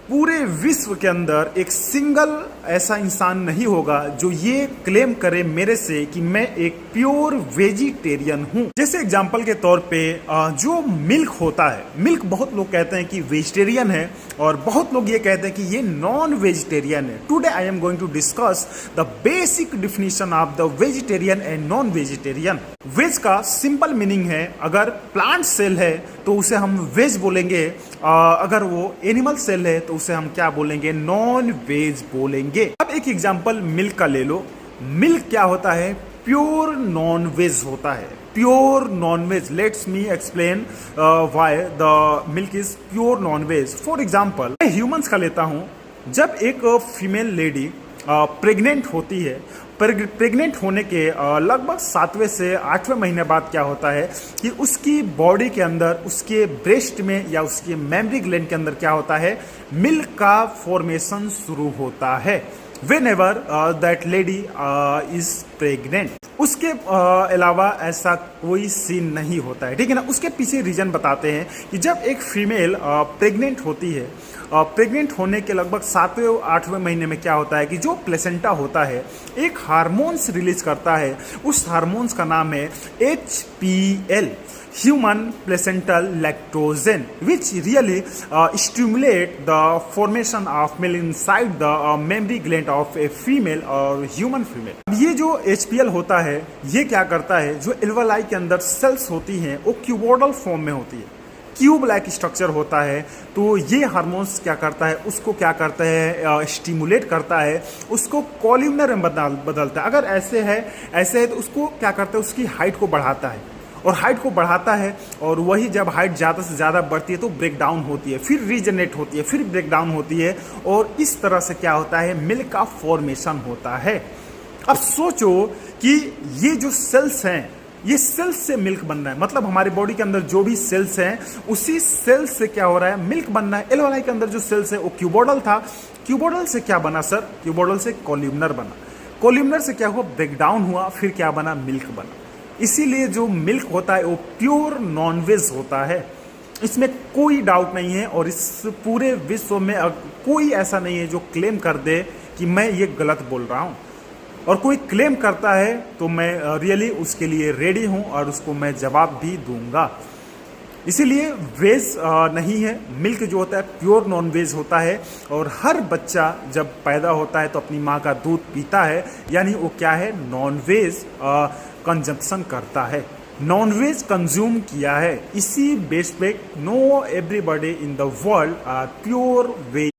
पूरे विश्व के अंदर एक सिंगल ऐसा इंसान नहीं होगा जो ये क्लेम करे मेरे से कि मैं एक प्योर वेजिटेरियन हूं। जैसे एग्जांपल के तौर पे जो मिल्क होता है, मिल्क बहुत लोग कहते हैं कि वेजिटेरियन है और बहुत लोग ये कहते हैं कि ये नॉन वेजिटेरियन है। Today I am going to discuss the basic definition of the vegetarian and non vegetarian. Veg का सिंपल मीनिंग है, अगर प्लांट सेल है तो उसे हम वेज बोलेंगे, अगर वो एनिमल सेल है तो उसे हम क्या बोलेंगे, नॉन वेज बोलेंगे। अब एक एग्जांपल मिल्क का ले लो। मिल्क क्या होता है, प्योर नॉन वेज होता है, pure non veg. Let's me explain why the milk is pure non veg. For example मैं ह्यूमंस का लेता हूं। जब एक फीमेल लेडी प्रेग्नेंट होती है, प्रेग्नेंट होने के लगभग 7वें से 8वें महीने बाद क्या होता है कि उसकी बॉडी के अंदर, उसके ब्रेस्ट में या उसके मेमरी ग्लैंड के अंदर क्या होता है, मिल्क का फॉर्मेशन शुरू होता है whenever that lady is pregnant। उसके अलावा ऐसा कोई सीन नहीं होता है, ठीक है ना। उसके पीछे रीजन बताते हैं कि जब एक फीमेल प्रेग्नेंट होती है, प्रेग्नेंट होने के लगभग 7वें और 8वें महीने में क्या होता है कि जो प्लेसेंटा होता है एक हार्मोन्स रिलीज करता है। उस हार्मोन्स का नाम है HPL, human placental lactogen, which really stimulate the formation of milk inside the mammary gland of a female और ह्यूमन फीमेल। अब ये जो HPL होता है ये क्या करता है, जो एल्वेलाई के अंदर सेल्स होती हैं वो क्यूबोइडल फॉर्म में होती है, क्यूब लाइक स्ट्रक्चर होता है। तो ये हार्मोन्स क्या करता है, उसको क्या करता है, स्टिमुलेट करता है, उसको कॉल्यूमनर में बदलता है। अगर ऐसे है तो उसको क्या करता है, उसकी हाइट को बढ़ाता है और हाइट को बढ़ाता है, और वही जब हाइट ज़्यादा से ज़्यादा बढ़ती है तो ब्रेक डाउन होती है, फिर रीजनरेट होती है, फिर ब्रेक डाउन होती है, और इस तरह से क्या होता है, मिल्क का फॉर्मेशन होता है। अब सोचो कि ये जो सेल्स हैं, ये सेल्स से मिल्क बन रहा है, मतलब हमारी बॉडी के अंदर जो भी सेल्स हैं उसी सेल्स से क्या हो रहा है, मिल्क बन रहा है। एल्वेलाई के अंदर जो सेल्स है वो क्यूबोइडल था, क्यूबोइडल से क्या बना सर, क्यूबोइडल से कॉल्यूमनर बना, कॉल्यूमनर से क्या हुआ, ब्रेक डाउन हुआ, फिर क्या बना, मिल्क बना। इसीलिए जो मिल्क होता है वो प्योर नॉन वेज होता है, इसमें कोई डाउट नहीं है। और इस पूरे विश्व में कोई ऐसा नहीं है जो क्लेम कर दे कि मैं ये गलत बोल रहा हूँ, और कोई क्लेम करता है तो मैं रियली उसके लिए रेडी हूँ और उसको मैं जवाब भी दूंगा। इसीलिए वेज नहीं है, मिल्क जो होता है प्योर नॉन वेज होता है। और हर बच्चा जब पैदा होता है तो अपनी माँ का दूध पीता है, यानी वो क्या है, नॉन वेज कंजप्शन करता है, नॉन वेज कंज्यूम किया है। इसी बेस पे no everybody in the world are pure veg.